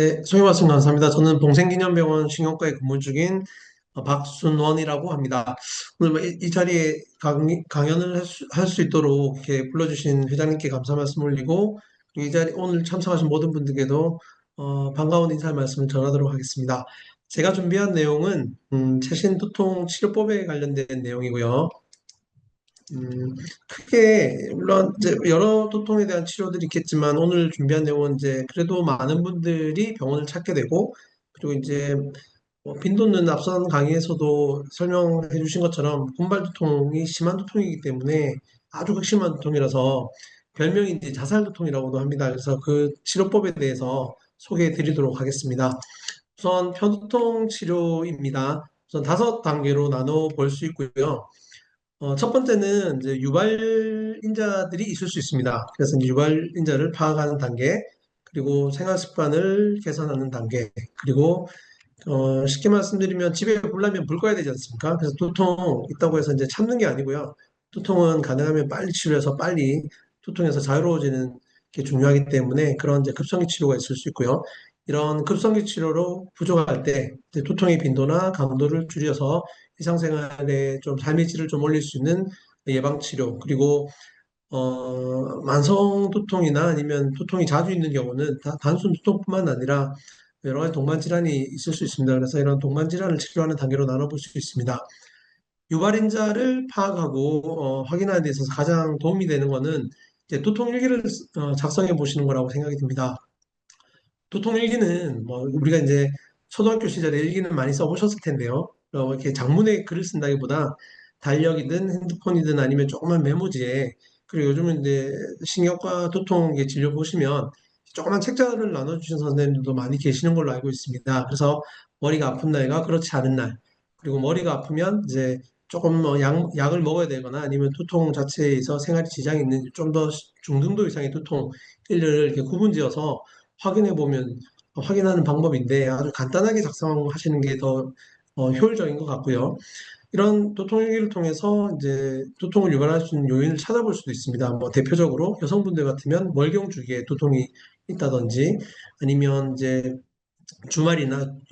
네, 소개 말씀 감사합니다. 저는 동생기념병원 신경과에 근무 중인 박순원이라고 합니다. 오늘 이 자리에 강연을 할 수 있도록 이렇게 불러주신 회장님께 감사 말씀 올리고, 이 자리 오늘 참석하신 모든 분들께도 반가운 인사 말씀을 전하도록 하겠습니다. 제가 준비한 내용은 최신 두통 치료법에 관련된 내용이고요. 크게 물론 이제 여러 두통에 대한 치료들이 있겠지만 오늘 준비한 내용은 이제 그래도 많은 분들이 병원을 찾게 되고, 그리고 이제 빈도는 앞선 강의에서도 설명해 주신 것처럼 군발 두통이 심한 두통이기 때문에 아주 극심한 두통이라서 별명이 이제 자살 두통이라고도 합니다. 그래서 그 치료법에 대해서 소개해 드리도록 하겠습니다. 우선 편두통 치료입니다. 우선 5단계로 나눠 볼 수 있고요. 첫 번째는 이제 유발인자들이 있을 수 있습니다. 그래서 이제 유발인자를 파악하는 단계, 그리고 생활 습관을 개선하는 단계, 그리고 쉽게 말씀드리면 집에 불나면 불 꺼야 되지 않습니까? 그래서 두통 있다고 해서 이제 참는 게 아니고요. 두통은 가능하면 빨리 치료해서 빨리 두통에서 자유로워지는 게 중요하기 때문에 그런 이제 급성기 치료가 있을 수 있고요. 이런 급성기 치료로 부족할 때 이제 두통의 빈도나 강도를 줄여서 일상생활에 좀 삶의 질을 좀 올릴 수 있는 예방 치료, 그리고 만성 두통이나 아니면 두통이 자주 있는 경우는 단순 두통뿐만 아니라 여러 가지 동반 질환이 있을 수 있습니다. 그래서 이런 동반 질환을 치료하는 단계로 나눠볼 수 있습니다. 유발인자를 파악하고 확인하는 데 있어서 가장 도움이 되는 것은 이제 두통 일기를 작성해 보시는 거라고 생각이 듭니다. 두통 일기는 뭐 우리가 이제 초등학교 시절에 일기는 많이 써보셨을 텐데요. 이렇게 장문의 글을 쓴다기보다 달력이든 핸드폰이든 아니면 조그만 메모지에, 그리고 요즘은 이제 신경과 두통 진료 보시면 조그만 책자를 나눠주신 선생님들도 많이 계시는 걸로 알고 있습니다. 그래서 머리가 아픈 날과 그렇지 않은 날, 그리고 머리가 아프면 이제 조금 뭐 약을 먹어야 되거나 아니면 두통 자체에서 생활에 지장이 있는지 좀 더 중등도 이상의 두통을 이렇게 구분지어서 확인해 보면 확인하는 방법인데 아주 간단하게 작성하시는 게 더 효율적인 것 같고요. 이런 두통일기를 통해서 이제 두통을 유발할 수 있는 요인을 찾아볼 수도 있습니다. 뭐 대표적으로 여성분들 같으면 월경 주기에 두통이 있다든지, 아니면 이제 주말에는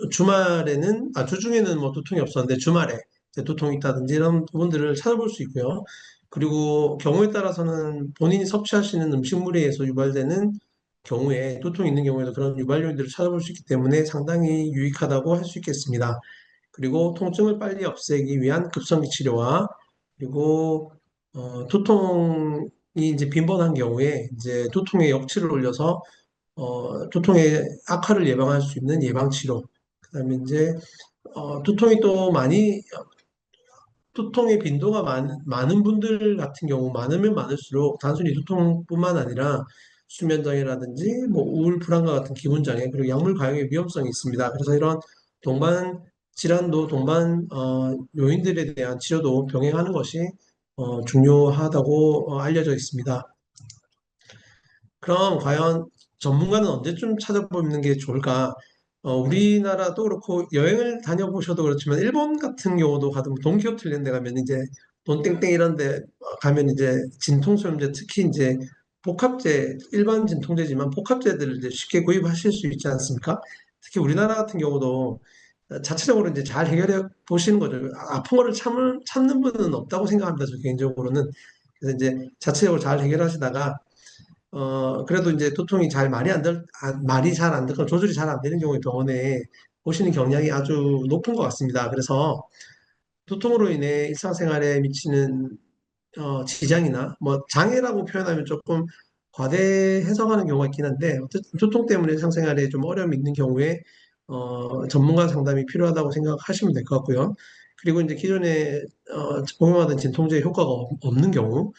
주중에는 뭐 두통이 없었는데 주말에 이제 두통이 있다든지 이런 부분들을 찾아볼 수 있고요. 그리고 경우에 따라서는 본인이 섭취하시는 음식물에서 유발되는 경우에 두통이 있는 경우에도 그런 유발 요인들을 찾아볼 수 있기 때문에 상당히 유익하다고 할 수 있겠습니다. 그리고 통증을 빨리 없애기 위한 급성기 치료와, 그리고 두통이 이제 빈번한 경우에 이제 두통의 역치를 올려서 두통의 악화를 예방할 수 있는 예방 치료. 그다음에 이제 두통이 또 많이 두통의 빈도가 많은 분들 같은 경우, 많으면 많을수록 단순히 두통뿐만 아니라 수면 장애라든지 뭐 우울 불안과 같은 기분 장애, 그리고 약물 과용의 위험성이 있습니다. 그래서 이런 동반 질환도 동반 요인들에 대한 치료도 병행하는 것이 중요하다고 알려져 있습니다. 그럼 과연 전문가는 언제쯤 찾아보는 게 좋을까? 우리나라도 그렇고 여행을 다녀보셔도 그렇지만 일본 같은 경우도 가도 돈키호테 이런 데 가면 이제 돈땡땡 이런 데 가면 이제 진통소염제, 특히 이제 복합제, 일반 진통제지만 복합제들을 이제 쉽게 구입하실 수 있지 않습니까? 특히 우리나라 같은 경우도 자체적으로 이제 잘 해결해 보시는 거죠. 아픈 거를 참는 분은 없다고 생각합니다. 저 개인적으로는. 그래서 이제 자체적으로 잘 해결하시다가 그래도 이제 두통이 잘 말이 잘 안 듣고 조절이 잘 안 되는 경우에 병원에 오시는 경향이 아주 높은 것 같습니다. 그래서 두통으로 인해 일상생활에 미치는 지장이나 뭐 장애라고 표현하면 조금 과대 해석하는 경우가 있긴 한데, 어쨌든 두통 때문에 일상생활에 좀 어려움이 있는 경우에 전문가 상담이 필요하다고 생각하시면 될 것 같고요. 그리고 이제 기존에 복용하던 진통제 효과가 없는 경우,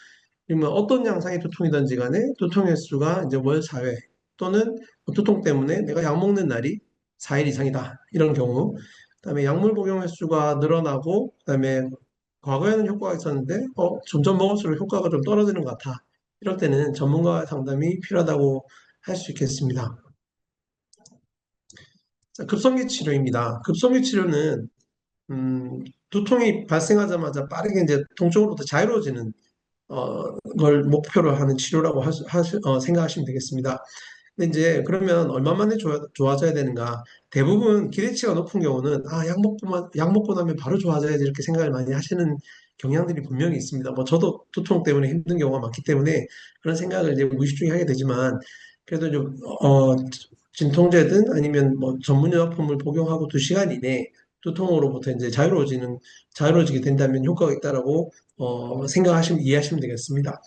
그러면 어떤 양상의 두통이든지 간에 두통 횟수가 이제 월 4회 또는 두통 때문에 내가 약 먹는 날이 4일 이상이다. 이런 경우. 그다음에 약물 복용 횟수가 늘어나고, 그다음에 과거에는 효과가 있었는데 점점 먹을수록 효과가 좀 떨어지는 것 같아. 이럴 때는 전문가 상담이 필요하다고 할 수 있겠습니다. 자, 급성기 치료입니다. 급성기 치료는 두통이 발생하자마자 빠르게 이제 동쪽으로부터 자유로워지는 걸 목표로 하는 치료라고 생각하시면 되겠습니다. 근데 이제 그러면 얼마 만에 좋아져야 되는가? 대부분 기대치가 높은 경우는 약 먹고 나면 바로 좋아져야지 이렇게 생각을 많이 하시는 경향들이 분명히 있습니다. 뭐 저도 두통 때문에 힘든 경우가 많기 때문에 그런 생각을 이제 무의식 중에 하게 되지만 그래도 좀 진통제든 아니면 뭐 전문 의약품을 복용하고 2시간 이내 두통으로부터 이제 자유로워지게 된다면 효과가 있다라고 생각하시면 이해하시면 되겠습니다.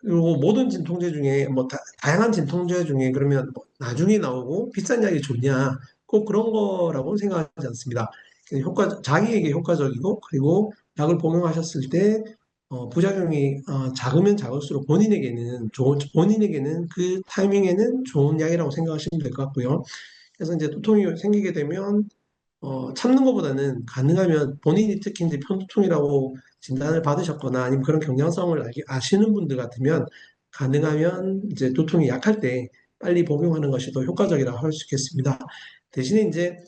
그리고 모든 진통제 중에 뭐 다양한 진통제 중에 그러면 뭐 나중에 나오고 비싼 약이 좋냐? 꼭 그런 거라고는 생각하지 않습니다. 자기에게 효과적이고 그리고 약을 복용하셨을 때 부작용이 작으면 작을수록 본인에게는 그 타이밍에는 좋은 약이라고 생각하시면 될 것 같고요. 그래서 이제 두통이 생기게 되면 참는 것보다는 가능하면 본인이 특히 이제 편두통이라고 진단을 받으셨거나 아니면 그런 경향성을 아시는 분들 같으면 가능하면 이제 두통이 약할 때 빨리 복용하는 것이 더 효과적이라고 할 수 있겠습니다. 대신에 이제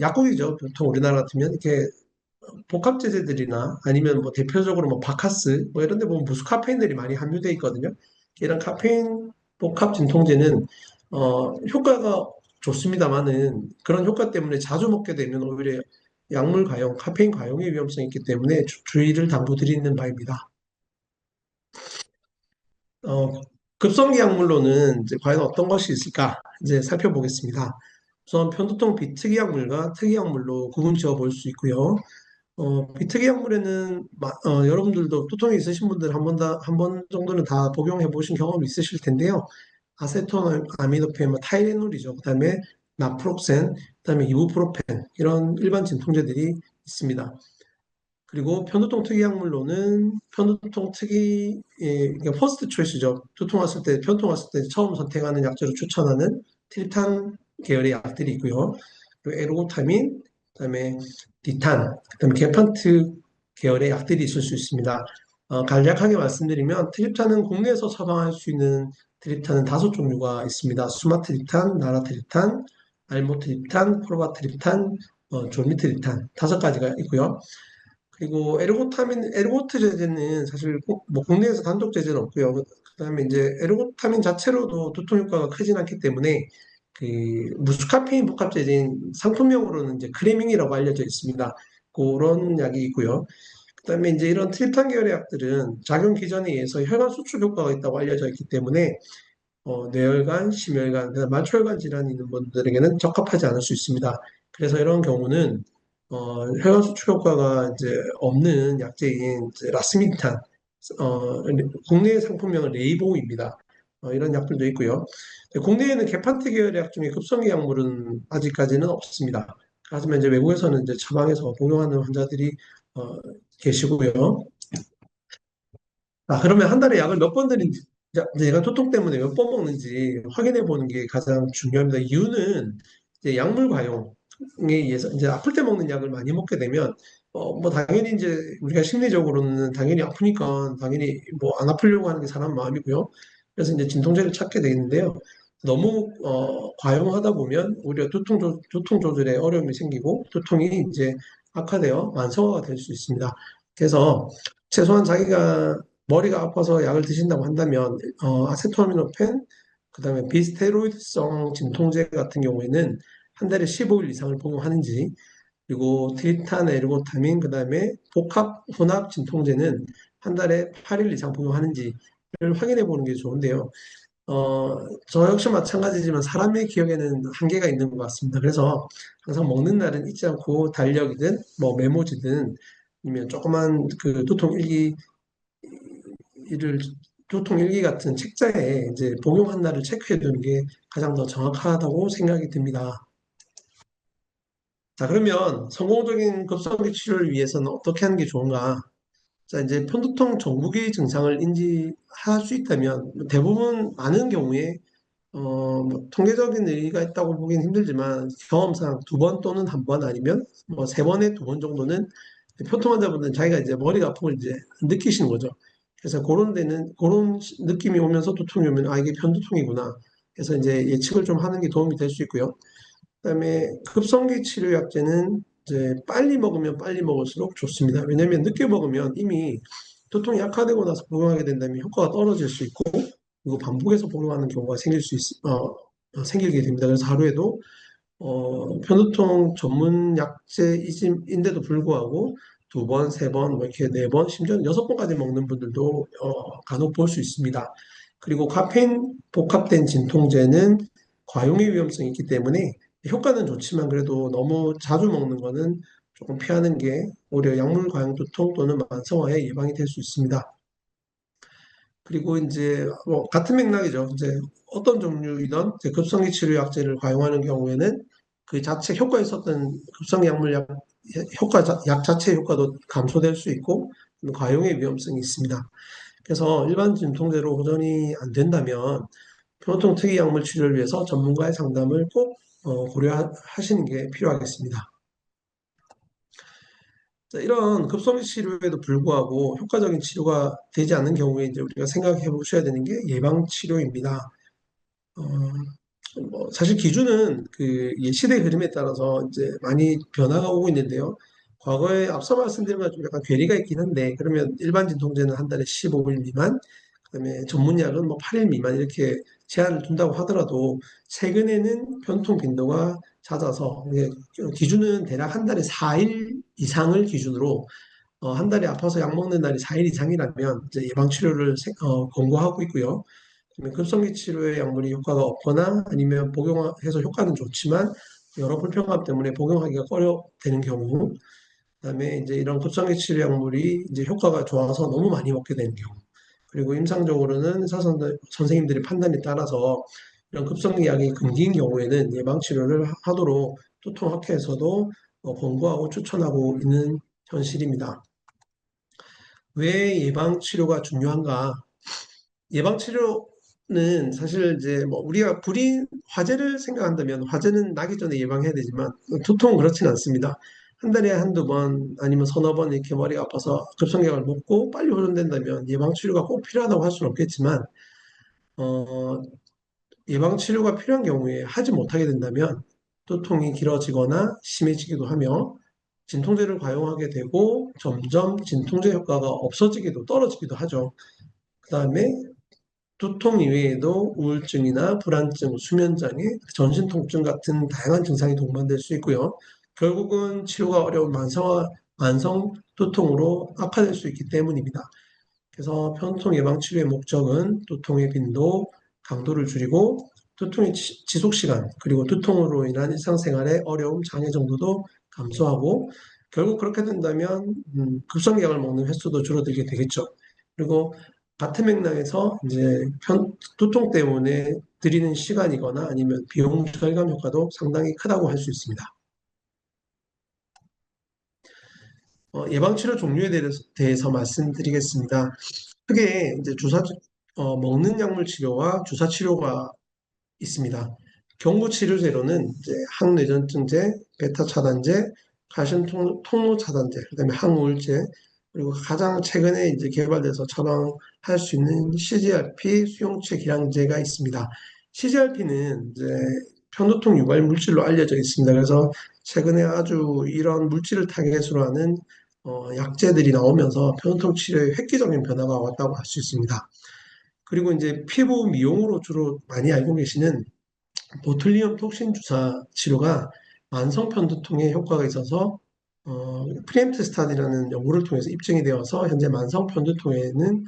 약국이죠. 보통 우리나라 같으면 이렇게 복합제제들이나 아니면 뭐 대표적으로 뭐 바카스 뭐 이런 데 보면 무수 카페인들이 많이 함유되어 있거든요. 이런 카페인 복합 진통제는 효과가 좋습니다만은 그런 효과 때문에 자주 먹게 되면 오히려 약물 과용, 카페인 과용의 위험성이 있기 때문에 주의를 당부드리는 바입니다. 어, 급성기 약물로는 이제 과연 어떤 것이 있을까 이제 살펴보겠습니다. 우선 편두통 비특이 약물과 특이 약물로 구분 지어 볼 수 있고요. 비특이 약물에는 여러분들도 두통이 있으신 분들 한 번 정도는 다 복용해 보신 경험이 있으실 텐데요. 아세토아미노펜, 뭐 타이레놀이죠. 그다음에 나프록센, 그다음에 이부프로펜 이런 일반 진통제들이 있습니다. 그리고 편두통 특이 약물로는 편두통 특이 그러니까 퍼스트 초이스죠. 편두통 왔을 때 처음 선택하는 약제로 추천하는 트립탄 계열의 약들이 있고요. 그리고 에르고타민, 그다음에 디탄, 그다음에 게판트 계열의 약들이 있을 수 있습니다. 간략하게 말씀드리면 트립탄은 국내에서 처방할 수 있는 트립탄은 5종류가 있습니다. 수마트립탄, 나라트립탄, 알모트립탄, 프로바트립탄, 졸미트립탄 5가지가 있고요. 그리고 에르고트 제제는 사실 뭐 국내에서 단독 제제는 없고요. 그다음에 이제 에르고타민 자체로도 두통 효과가 크진 않기 때문에 그 무스카페인 복합 제제인 상품명으로는 이제 크레밍이라고 알려져 있습니다. 그런 약이 있고요. 그다음에 이제 이런 트립탄 계열의 약들은 작용 기전에 의해서 혈관 수축 효과가 있다고 알려져 있기 때문에 뇌혈관, 심혈관, 그다음 말초혈관 질환이 있는 분들에게는 적합하지 않을 수 있습니다. 그래서 이런 경우는 혈관 수축 효과가 이제 없는 약제인 이제 라스민탄, 국내 상품명은 레이보입니다. 이런 약들도 있고요. 국내에는 게판트 계열의 약 중에 급성기 약물은 아직까지는 없습니다. 하지만 이제 외국에서는 이제 처방해서 복용하는 환자들이 어, 계시고요. 그러면 한 달에 약을 몇 번 드는지, 내가 두통 때문에 몇 번 먹는지 확인해 보는 게 가장 중요합니다. 이유는 이제 약물 과용에 의해서 이제 아플 때 먹는 약을 많이 먹게 되면, 뭐 당연히 이제 우리가 심리적으로는 당연히 아프니까 당연히 뭐 안 아프려고 하는 게 사람 마음이고요. 그래서 이제 진통제를 찾게 되는데요. 너무 과용하다 보면 오히려 두통 조절에 어려움이 생기고 두통이 이제 악화되어 만성화가 될 수 있습니다. 그래서 최소한 자기가 머리가 아파서 약을 드신다고 한다면 아세토아미노펜, 그다음에 비스테로이드성 진통제 같은 경우에는 한 달에 15일 이상을 복용하는지, 그리고 트립탄, 에르고타민, 그다음에 혼합 진통제는 한 달에 8일 이상 복용하는지를 확인해 보는 게 좋은데요. 저 역시 마찬가지지만 사람의 기억에는 한계가 있는 것 같습니다. 그래서 항상 먹는 날은 잊지 않고 달력이든 뭐 메모지든 아니면 조그만 그 이를 교통일기 같은 책자에 이제 복용한 날을 체크해 두는 게 가장 더 정확하다고 생각이 듭니다. 자, 그러면 성공적인 급성기 치료를 위해서는 어떻게 하는 게 좋은가? 자, 이제 편두통 정부기 증상을 인지할 수 있다면 대부분 많은 경우에 뭐 통계적인 의의가 있다고 보기는 힘들지만 경험상 2번 또는 1번 아니면 뭐 3번에 2번 정도는 보통 환자분들은 자기가 이제 머리가 아픈 걸 이제 느끼시는 거죠. 그래서 그런 느낌이 오면서 두통이 오면 이게 편두통이구나. 그래서 이제 예측을 좀 하는 게 도움이 될 수 있고요. 그다음에 급성기 치료약제는 이제 빨리 먹으면 빨리 먹을수록 좋습니다. 왜냐하면 늦게 먹으면 이미 두통이 약화되고 나서 복용하게 된다면 효과가 떨어질 수 있고 그리고 반복해서 복용하는 경우가 생기게 됩니다. 그래서 하루에도 편두통 전문 약제인데도 불구하고 두 번, 세 번, 뭐 이렇게 네 번, 심지어 여섯 번까지 먹는 분들도 간혹 볼 수 있습니다. 그리고 카페인 복합된 진통제는 과용의 위험성이 있기 때문에 효과는 좋지만 그래도 너무 자주 먹는 거는 조금 피하는 게 오히려 약물 과용 두통 또는 만성화의 예방이 될 수 있습니다. 그리고 이제 뭐 같은 맥락이죠. 이제 어떤 종류이던 이제 급성기 치료약제를 과용하는 경우에는 그 자체 효과에 있었던 급성 약물약 약 자체 효과도 감소될 수 있고 과용의 위험성이 있습니다. 그래서 일반 진통제로 호전이 안 된다면 편호통 특이 약물 치료를 위해서 전문가의 상담을 꼭 고려하시는 게 필요하겠습니다. 자, 이런 급성 치료에도 불구하고 효과적인 치료가 되지 않는 경우에 이제 우리가 생각해 보셔야 되는 게 예방 치료입니다. 어, 사실 기준은 그 시대 흐름에 따라서 이제 많이 변화가 오고 있는데요. 과거에 앞서 말씀드린 것좀 약간 괴리가 있긴 한데, 그러면 일반 진통제는 한 달에 15일 미만, 그다음에 전문약은 뭐 8일 미만 이렇게 제한을 둔다고 하더라도 최근에는 변통 빈도가 잦아서 이게 기준은 대략 한 달에 4일 이상을 기준으로 한 달에 아파서 약 먹는 날이 4일 이상이라면 이제 예방 치료를 권고하고 있고요. 그다음에 급성기 치료의 약물이 효과가 없거나 아니면 복용해서 효과는 좋지만 여러 불편감 때문에 복용하기가 어려되는 경우, 그다음에 이제 이런 급성기 치료 약물이 이제 효과가 좋아서 너무 많이 먹게 되는 경우, 그리고 임상적으로는 선생님들의 판단에 따라서 이런 급성기 약이 금기인 경우에는 예방 치료를 하도록 두통학회에서도 권고하고 추천하고 있는 현실입니다. 왜 예방 치료가 중요한가? 예방 치료는 사실 이제 뭐 우리가 불이 화재를 생각한다면 화재는 나기 전에 예방해야 되지만 두통은 그렇진 않습니다. 한 달에 한두 번 아니면 서너 번 이렇게 머리가 아파서 급성약을 먹고 빨리 호전된다면 예방 치료가 꼭 필요하다고 할 수는 없겠지만 어, 예방 치료가 필요한 경우에 하지 못하게 된다면 두통이 길어지거나 심해지기도 하며 진통제를 과용하게 되고 점점 진통제 효과가 없어지기도 떨어지기도 하죠. 그다음에 두통 이외에도 우울증이나 불안증, 수면장애, 전신 통증 같은 다양한 증상이 동반될 수 있고요. 결국은 치료가 어려운 만성 두통으로 악화될 수 있기 때문입니다. 그래서 편통 예방 치료의 목적은 두통의 빈도, 강도를 줄이고 두통의 지속 시간, 그리고 두통으로 인한 일상생활의 어려움, 장애 정도도 감소하고 결국 그렇게 된다면 급성약을 먹는 횟수도 줄어들게 되겠죠. 그리고 같은 맥락에서 이제 두통 때문에 들이는 시간이거나 아니면 비용 절감 효과도 상당히 크다고 할 수 있습니다. 예방치료 종류에 대해서 말씀드리겠습니다. 크게 이제 먹는 약물 치료와 주사 치료가 있습니다. 경구 치료제로는 이제 항뇌전증제, 베타 차단제, 칼슘 통로 차단제, 그다음에 항우울제, 그리고 가장 최근에 이제 개발돼서 처방할 수 있는 CGRP 수용체 기량제가 있습니다. CGRP는 이제 편두통 유발 물질로 알려져 있습니다. 그래서 최근에 아주 이런 물질을 타겟으로 하는 약제들이 나오면서 편두통 치료에 획기적인 변화가 왔다고 할 수 있습니다. 그리고 이제 피부 미용으로 주로 많이 알고 계시는 보툴리움 톡신 주사 치료가 만성 편두통에 효과가 있어서 프리엠트 스타디라는 연구를 통해서 입증이 되어서 현재 만성 편두통에는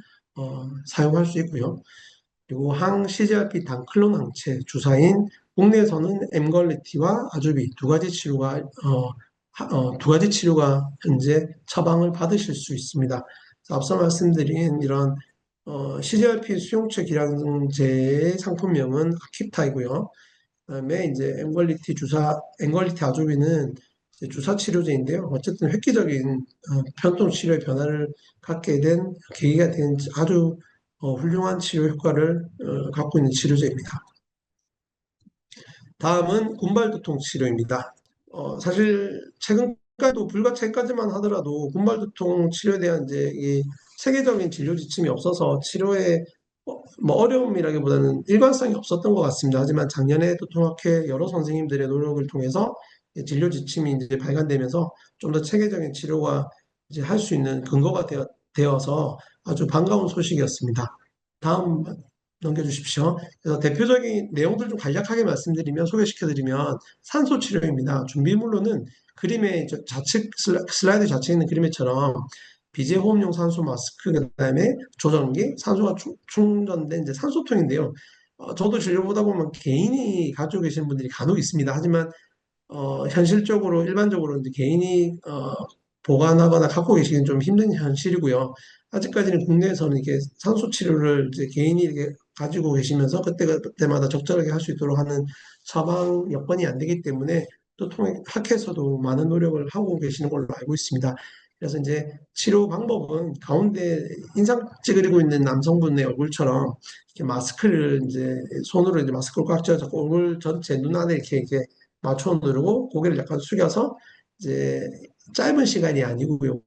사용할 수 있고요. 그리고 항 CGRP 단클론 항체 주사인 국내에서는 엠걸리티와 아주비 두 가지 치료가 현재 처방을 받으실 수 있습니다. 그래서 앞서 말씀드린 이런 CGRP 수용체 기량제의 상품명은 아킵타이고요. 그다음에 이제 엠걸리티 아조비는 이제 주사 치료제인데요. 어쨌든 획기적인 편통 치료의 변화를 갖게 된 계기가 된 아주 훌륭한 치료 효과를 갖고 있는 치료제입니다. 다음은 군발두통 치료입니다. 사실 최근까지도 불과 최근까지만 하더라도 군발두통 치료에 대한 이제 이 세계적인 진료 지침이 없어서 치료에 뭐 어려움이라기보다는 일관성이 없었던 것 같습니다. 하지만 작년에 두통학회 여러 선생님들의 노력을 통해서 진료 지침이 이제 발간되면서 좀 더 체계적인 치료가 이제 할 수 있는 근거가 되어서 아주 반가운 소식이었습니다. 다음 넘겨주십시오. 그래서 대표적인 내용들 좀 간략하게 말씀드리면, 소개시켜드리면, 산소 치료입니다. 준비물로는 그림의 좌측 슬라이드 좌측에 있는 그림처럼 비제 호흡용 산소 마스크, 그다음에 조정기, 산소가 충전된 이제 산소통인데요. 저도 진료보다 보면 개인이 가지고 계시는 분들이 간혹 있습니다. 하지만 현실적으로 일반적으로 이제 개인이 보관하거나 갖고 계시기는 좀 힘든 현실이고요. 아직까지는 국내에서는 이게 산소 치료를 이제 개인이 이렇게 가지고 계시면서 그때마다 적절하게 할 수 있도록 하는 처방 여건이 안 되기 때문에 또 학회에서도 많은 노력을 하고 계시는 걸로 알고 있습니다. 그래서 이제 치료 방법은 가운데 인상 찌그리고 있는 남성분의 얼굴처럼 이렇게 마스크를 이제 손으로 이제 마스크를 꽉 쥐어잡고 얼굴 전체 눈 안에 이렇게 맞춰 누르고 고개를 약간 숙여서 이제 짧은 시간이 아니고요.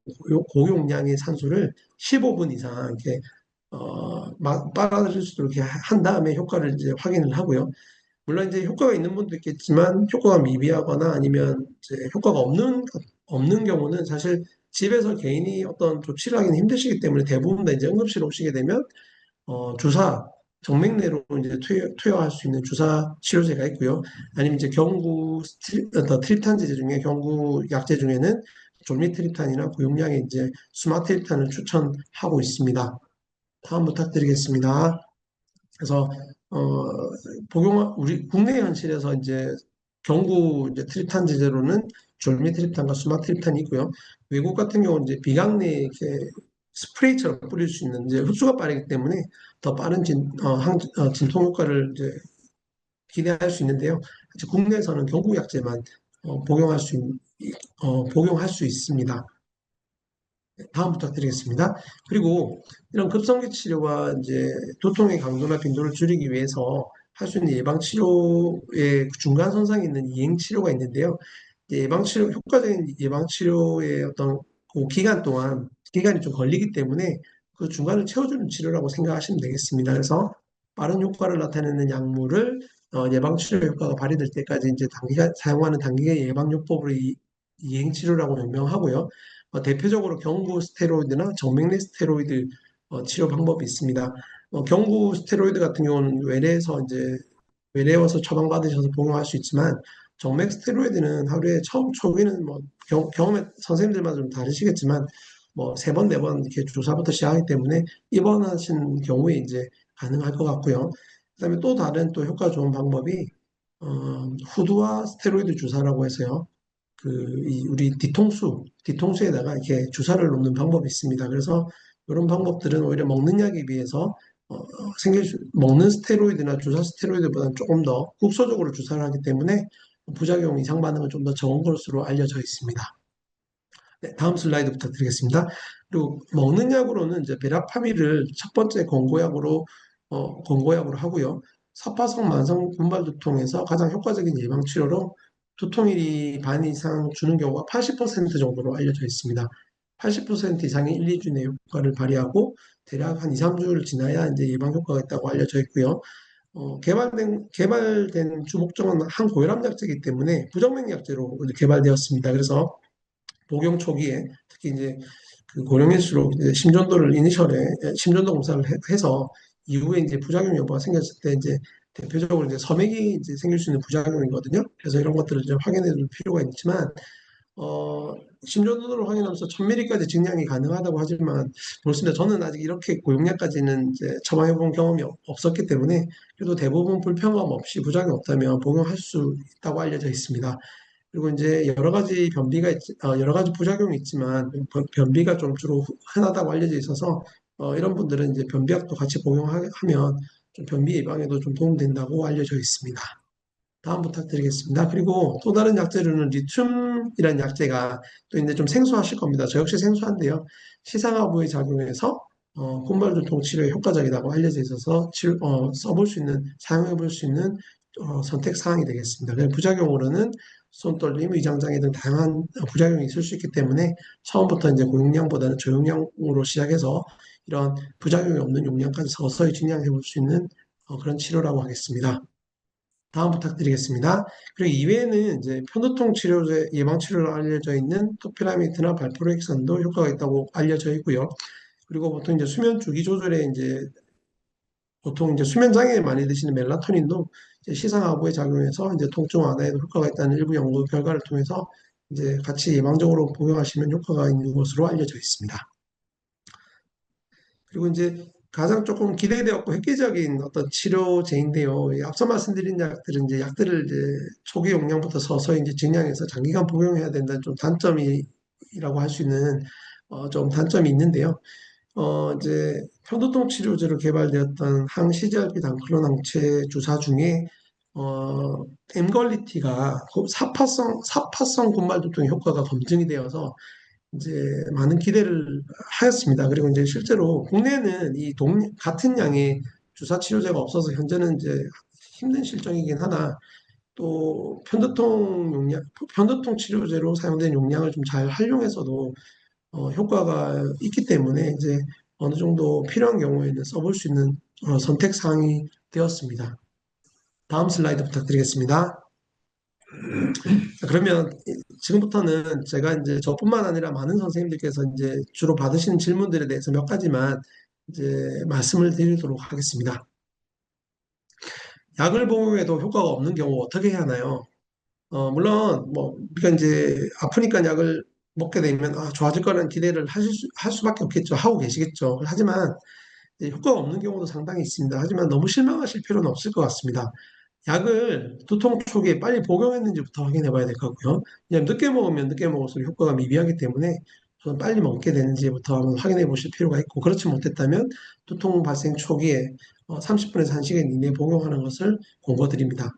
고용량의 산소를 15분 이상 이렇게 빨아들일 수 있도록 이렇게 한 다음에 효과를 이제 확인을 하고요. 물론 이제 효과가 있는 분도 있겠지만 효과가 미비하거나 아니면 이제 효과가 없는 경우는 사실 집에서 개인이 어떤 조치를 하기는 힘드시기 때문에 대부분 다 이제 응급실 오시게 되면 주사, 정맥내로 이제 투여할 수 있는 주사 치료제가 있고요. 아니면 이제 트립탄제 중에 경구 약제 중에는 졸미트립탄이나 고용량의 이제 수마트립탄을 추천하고 있습니다. 다음 부탁드리겠습니다. 그래서 우리 국내 현실에서 이제 경구 이제 트립탄 제제로는 졸미트립탄과 수마트립탄이 있고요. 외국 같은 경우는 이제 비강내에 이렇게 스프레이처럼 뿌릴 수 있는 이제 흡수가 빠르기 때문에 더 빠른 진통 효과를 이제 기대할 수 있는데요. 이제 국내에서는 경구 약제만 복용할 수 있습니다. 다음 부탁드리겠습니다. 그리고 이런 급성기 치료와 이제 두통의 강도나 빈도를 줄이기 위해서 할 수 있는 예방 치료의 중간 선상에 있는 이행 치료가 있는데요. 이제 효과적인 예방 치료의 어떤 그 기간 동안 기간이 좀 걸리기 때문에 그 중간을 채워주는 치료라고 생각하시면 되겠습니다. 그래서 빠른 효과를 나타내는 약물을 예방 치료 효과가 발휘될 때까지 이제 단기간 사용하는 단기간 예방요법으로 이행 치료라고 명명하고요. 대표적으로 경구 스테로이드나 정맥류 스테로이드 치료 방법이 있습니다. 경구 스테로이드 같은 경우는 외래에서 처방받으셔서 복용할 수 있지만 정맥 스테로이드는 하루에 초기는 뭐 경험에 선생님들마다 좀 다르시겠지만 뭐 세 번, 네 번 이렇게 주사부터 시작하기 때문에 입원하신 경우에 이제 가능할 것 같고요. 그다음에 또 다른 또 효과 좋은 방법이 후두와 스테로이드 주사라고 해서요. 우리 뒤통수에다가 이렇게 주사를 놓는 방법이 있습니다. 그래서 이런 방법들은 오히려 먹는 약에 비해서 먹는 스테로이드나 주사 스테로이드보다는 조금 더 국소적으로 주사를 하기 때문에 부작용 이상 반응은 좀 더 적은 것으로 알려져 있습니다. 네, 다음 슬라이드 부탁드리겠습니다. 그리고 먹는 약으로는 이제 베라파미를 첫 번째 권고약으로 하고요. 사파성 만성 분발 두통에서 가장 효과적인 예방 치료로 두통일이 반 이상 주는 경우가 80% 정도로 알려져 있습니다. 80% 이상의 1, 2주 내 효과를 발휘하고 대략 한 2, 3주를 지나야 이제 예방 효과가 있다고 알려져 있고요. 개발된 주목종은 항고혈압 약제이기 때문에 부정맥 약제로 개발되었습니다. 그래서 복용 초기에 특히 이제 그 고령일수록 이제 심전도 검사를 해서 이후에 이제 부작용 여부가 생겼을 때 이제 대표적으로 이제 섬액이 이제 생길 수 있는 부작용이거든요. 그래서 이런 것들을 좀 확인해 둘 필요가 있지만 어, 심전도를 확인하면서 1000ml까지 증량이 가능하다고 하지만 그렇습니다. 저는 아직 이렇게 고용량까지는 이제 처방해본 경험이 없었기 때문에 그래도 대부분 불평감 없이 부작용 없다면 복용할 수 있다고 알려져 있습니다. 그리고 이제 여러 가지 부작용이 있지만 변비가 좀 주로 흔하다고 알려져 있어서 이런 분들은 이제 변비약도 같이 복용하면 좀 변비 예방에도 좀 도움된다고 알려져 있습니다. 다음 부탁드리겠습니다. 그리고 또 다른 약재로는 리튬이라는 약재가 또 이제 좀 생소하실 겁니다. 저 역시 생소한데요. 시상하부에 작용해서 콘발두통 치료에 효과적이라고 알려져 있어서 써볼 수 있는, 사용해 볼 수 있는 선택 사항이 되겠습니다. 부작용으로는 손떨림, 위장장애 등 다양한 부작용이 있을 수 있기 때문에 처음부터 이제 고용량보다는 저용량으로 시작해서 이런 부작용이 없는 용량까지 서서히 증량해 볼 수 있는 그런 치료라고 하겠습니다. 다음 부탁드리겠습니다. 그리고 이외에는 이제 편두통 치료제 예방 치료로 알려져 있는 토피라미드나 발프로엑산도 효과가 있다고 알려져 있고요. 그리고 보통 이제 수면 주기 조절에 이제 보통 이제 수면 장애에 많이 드시는 멜라토닌도 이제 시상하부에 작용해서 이제 통증 완화에도 효과가 있다는 일부 연구 결과를 통해서 이제 같이 예방적으로 복용하시면 효과가 있는 것으로 알려져 있습니다. 그리고 이제 가장 조금 기대되었고 획기적인 어떤 치료제인데요. 이 앞서 말씀드린 약들은 이제 약들을 이제 초기 용량부터 서서히 이제 증량해서 장기간 복용해야 된다는 좀 단점이라고 할 수 있는 좀 단점이 있는데요. 이제 편도통 치료제로 개발되었던 항CGRP 단클론 항체 주사 중에 엠걸리티가 사파성 군말두통 효과가 검증이 되어서 이제 많은 기대를 하였습니다. 그리고 이제 실제로 국내에는 같은 양의 주사 치료제가 없어서 현재는 이제 힘든 실정이긴 하나 또 편도통 치료제로 사용된 용량을 좀 잘 활용해서도 효과가 있기 때문에 이제 어느 정도 필요한 경우에는 써볼 수 있는 선택 사항이 되었습니다. 다음 슬라이드 부탁드리겠습니다. 자, 그러면 지금부터는 제가 이제 저뿐만 아니라 많은 선생님들께서 이제 주로 받으시는 질문들에 대해서 몇 가지만 이제 말씀을 드리도록 하겠습니다. 약을 복용해도 효과가 없는 경우 어떻게 해야 하나요? 물론 뭐 우리가 이제 아프니까 약을 먹게 되면 좋아질 거라는 기대를 할 수밖에 없겠죠. 하고 계시겠죠. 하지만 효과가 없는 경우도 상당히 있습니다. 하지만 너무 실망하실 필요는 없을 것 같습니다. 약을 두통 초기에 빨리 복용했는지부터 확인해 봐야 될 것 같고요. 왜냐하면 늦게 먹으면 늦게 먹을수록 효과가 미비하기 때문에 우선 빨리 먹게 되는지부터 한번 확인해 보실 필요가 있고, 그렇지 못했다면 두통 발생 초기에 30분에서 1시간 이내에 복용하는 것을 권고드립니다.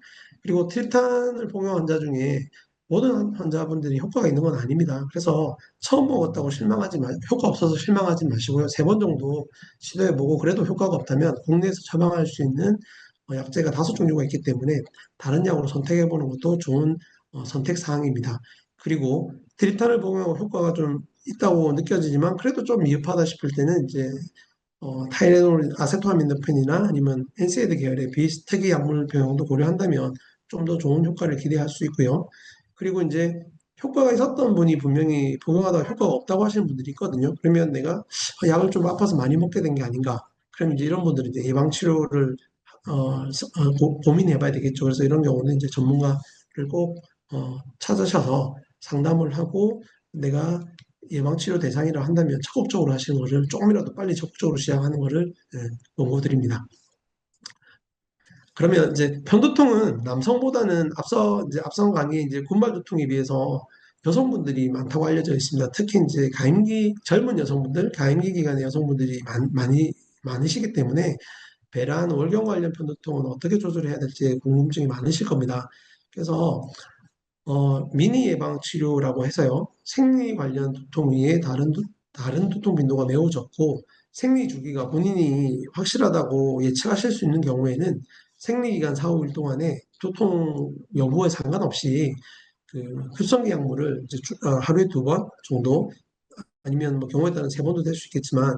그리고 트리탄을 복용 환자 중에 모든 환자분들이 효과가 있는 건 아닙니다. 그래서 처음 먹었다고 효과 없어서 실망하지 마시고요. 3번 정도 시도해보고 그래도 효과가 없다면 국내에서 처방할 수 있는 약제가 5종류가 있기 때문에 다른 약으로 선택해보는 것도 좋은 선택 사항입니다. 그리고 트리탄을 복용하고 효과가 좀 있다고 느껴지지만 그래도 좀 미흡하다 싶을 때는 이제 타이레놀, 아세토아민노펜이나 아니면 엔세이드 계열의 비슷하게 약물 병용도 고려한다면 좀 더 좋은 효과를 기대할 수 있고요. 그리고 이제 효과가 있었던 분이 분명히 복용하다가 효과가 없다고 하시는 분들이 있거든요. 그러면 내가 약을 좀 아파서 많이 먹게 된 게 아닌가? 그럼 이제 이런 분들은 이제 예방 치료를 고민해 봐야 되겠죠. 그래서 이런 경우는 이제 전문가를 꼭 찾으셔서 상담을 하고 내가 예방치료 대상이라 한다면 적극적으로 하시는 것을 조금이라도 빨리 적극적으로 시작하는 것을 권고드립니다. 그러면 이제 편두통은 남성보다는 앞선 강의에 이제 군발두통에 비해서 여성분들이 많다고 알려져 있습니다. 특히 이제 젊은 여성분들, 가임기 기간의 여성분들이 많으시기 때문에 배란, 월경 관련 편두통은 어떻게 조절해야 될지 궁금증이 많으실 겁니다. 그래서 미니 예방 치료라고 해서요. 생리 관련 두통 외에 다른 두통 빈도가 매우 적고 생리 주기가 본인이 확실하다고 예측하실 수 있는 경우에는 생리 기간 4, 5일 동안에 두통 여부에 상관없이 그 급성기 약물을 이제 하루에 2번 정도 아니면 뭐 경우에 따라 3번도 될 수 있겠지만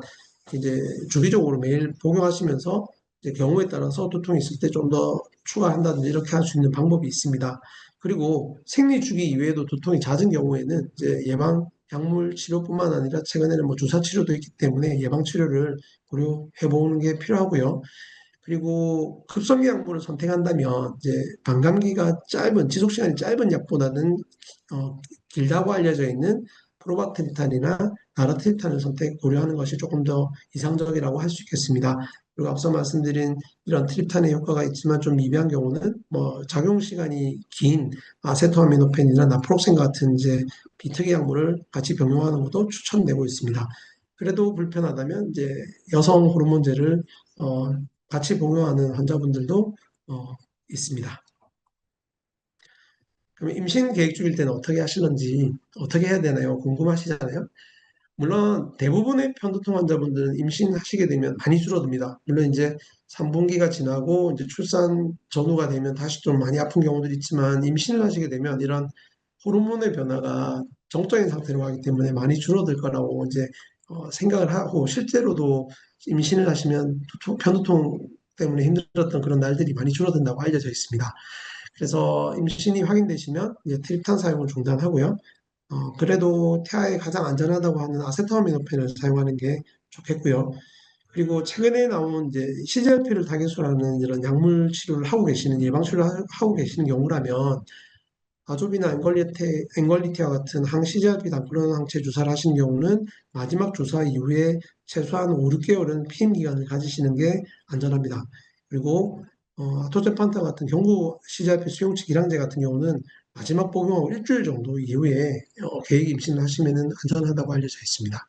이제 주기적으로 매일 복용하시면서 이제 경우에 따라서 두통이 있을 때 좀 더 추가한다든지 이렇게 할 수 있는 방법이 있습니다. 그리고 생리 주기 이외에도 두통이 잦은 경우에는 이제 예방 약물 치료뿐만 아니라 최근에는 뭐 주사 치료도 있기 때문에 예방 치료를 고려해 보는 게 필요하고요. 그리고 급성기 약물을 선택한다면 이제 반감기가 지속 시간이 짧은 약보다는 길다고 알려져 있는 프로바트리탄이나 나라트리탄을 고려하는 것이 조금 더 이상적이라고 할 수 있겠습니다. 그리고 앞서 말씀드린 이런 트립탄의 효과가 있지만 좀 미비한 경우는 뭐 작용 시간이 긴 아세토아미노펜이나 나프록센 같은 이제 비특이 약물을 같이 병용하는 것도 추천되고 있습니다. 그래도 불편하다면 이제 여성 호르몬제를 어, 같이 복용하는 환자분들도 있습니다. 그럼 임신 계획 중일 때는 어떻게 하시는지, 어떻게 해야 되나요? 궁금하시잖아요. 물론 대부분의 편두통 환자분들은 임신하시게 되면 많이 줄어듭니다. 물론 이제 3분기가 지나고 이제 출산 전후가 되면 다시 좀 많이 아픈 경우도 있지만 임신을 하시게 되면 이런 호르몬의 변화가 정적인 상태로 가기 때문에 많이 줄어들 거라고 이제 생각을 하고 실제로도 임신을 하시면 편두통 때문에 힘들었던 그런 날들이 많이 줄어든다고 알려져 있습니다. 그래서 임신이 확인되시면 이제 트립탄 사용을 중단하고요. 그래도 태아에 가장 안전하다고 하는 아세토아미노펜을 사용하는 게 좋겠고요. 그리고 최근에 나온 이제 CGRP를 타겟으로 하는 이런 약물 치료를 하고 계시는 예방 치료를 하고 계시는 경우라면 아조비나 앵걸리티와 같은 항CGRP 다플러는 항체 주사를 하신 경우는 마지막 주사 이후에 최소한 5, 6개월은 피임 기간을 가지시는 게 안전합니다. 그리고 아토제판타 같은 경구 CGRP 수용치 기량제 같은 경우는 마지막 복용하고 일주일 정도 이후에 계획 임신을 하시면 안전하다고 알려져 있습니다.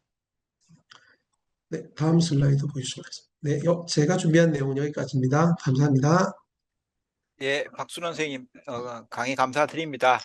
네, 다음 슬라이드 보시겠습니다. 네, 제가 준비한 내용은 여기까지입니다. 감사합니다. 예, 박순원 선생님 강의 감사드립니다.